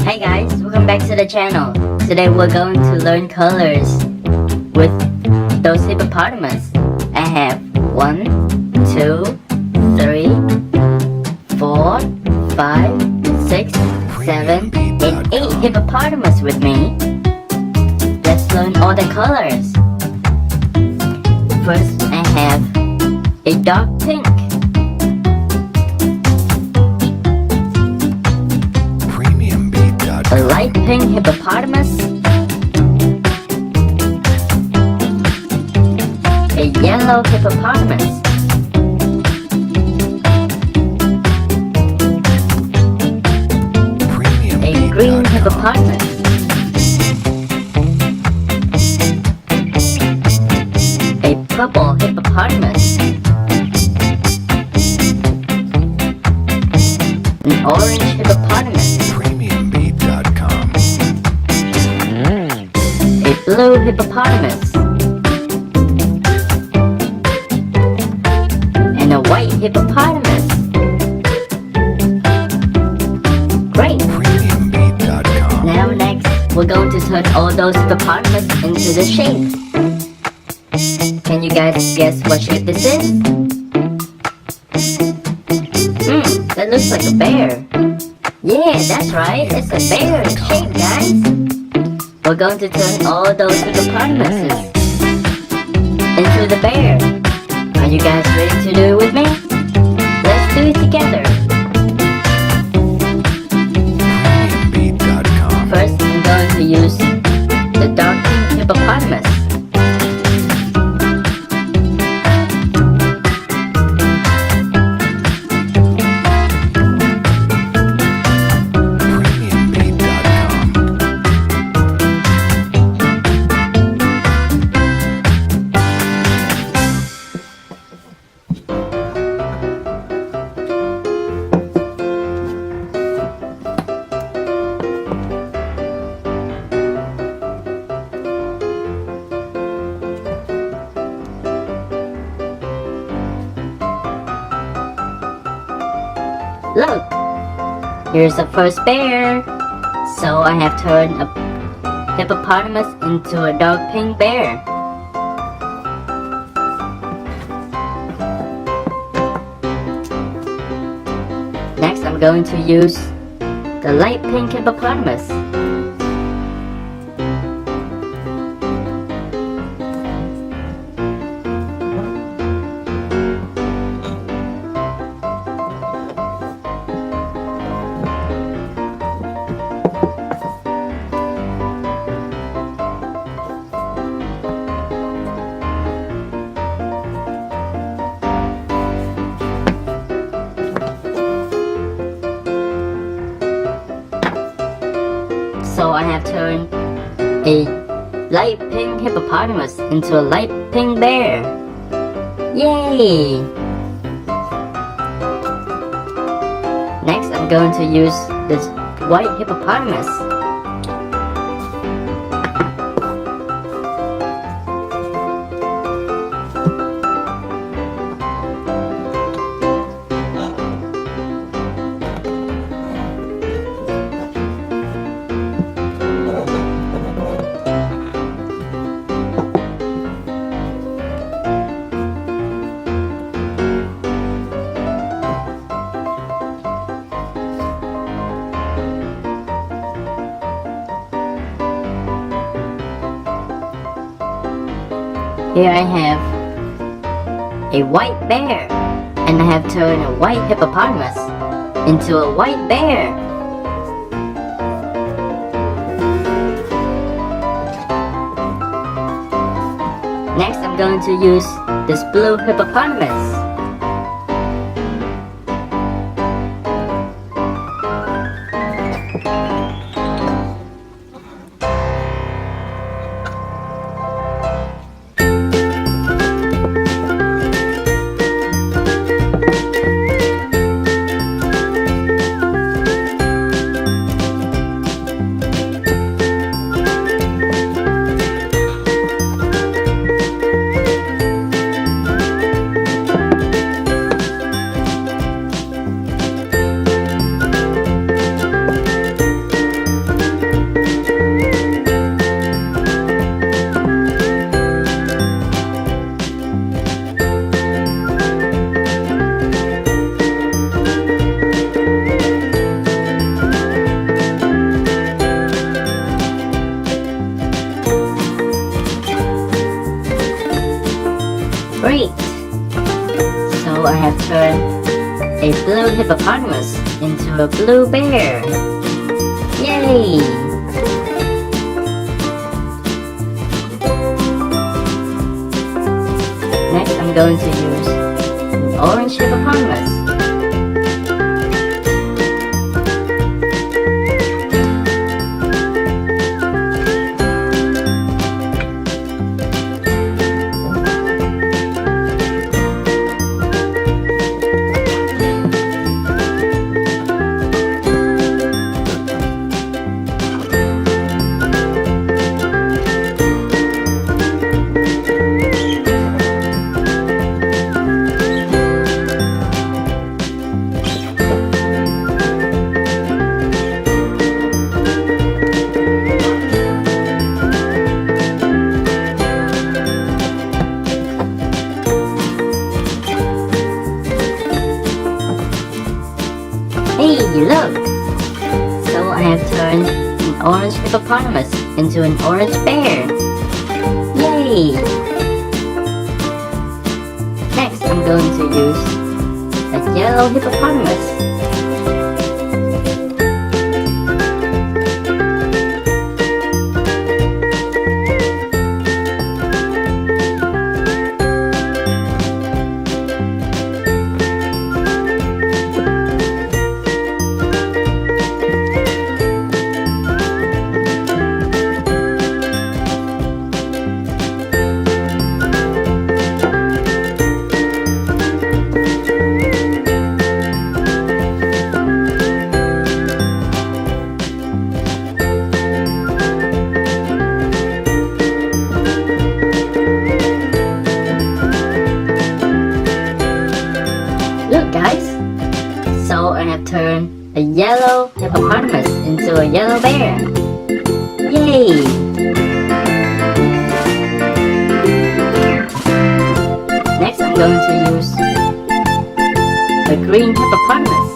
Hey guys, welcome back to the channel. Today we're going to learn colors with those hippopotamus. I have 1, 2, 3, 4, 5, 6, 7, and 8 hippopotamus with me. Let's learn all the colors. First, I have a dark pink, a light pink hippopotamus, a yellow hippopotamus, a green hippopotamus, a purple hippopotamus, an orange hippopotamus, a blue hippopotamus, and a white hippopotamus. Great! Now next, we're going to turn all those hippopotamus into the shape. Can you guys guess what shape this is? That looks like a bear. Yeah, that's right, it's a bear shape, guys. We're going to turn all those hippopotamuses into the bear. Are you guys ready to do it with me? Let's do it together. First, I'm going to use the dark pink hippopotamus. Look, here's the first bear. So I have turned a hippopotamus into a dark pink bear. Next, I'm going to use the light pink hippopotamus. So I have turned a light pink hippopotamus into a light pink bear. Yay! Next, I'm going to use this white hippopotamus. Here I have a white bear, and I have turned a white hippopotamus into a white bear. Next, I'm going to use this blue hippopotamus. turn a blue hippopotamus into a blue bear. Yay! Next, I'm going to use an orange hippopotamus. Hey, look! So I have turned an orange hippopotamus into an orange bear. Yay! Next, I'm going to use a yellow hippopotamus. Look guys, so I have turned a yellow hippopotamus into a yellow bear. Yay! Next I'm going to use a green hippopotamus.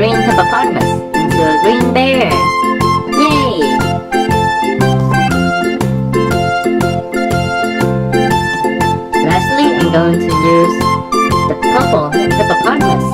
Hippopotamus into a green bear. Yay! Lastly, I'm going to use the purple hippopotamus.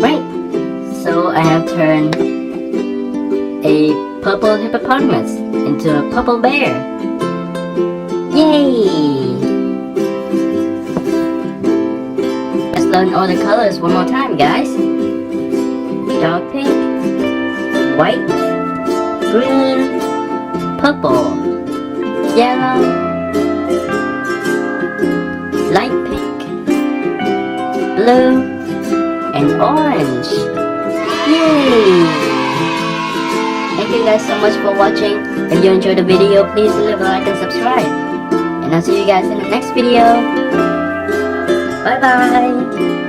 Right, so I have turned a purple hippopotamus into a purple bear. Yay! Let's learn all the colors one more time, guys. Dark pink, white, green, purple, yellow, light pink, blue, and orange. Yay! Thank you guys so much for watching. If you enjoyed the video, please leave a like and subscribe. And I'll see you guys in the next video. Bye bye.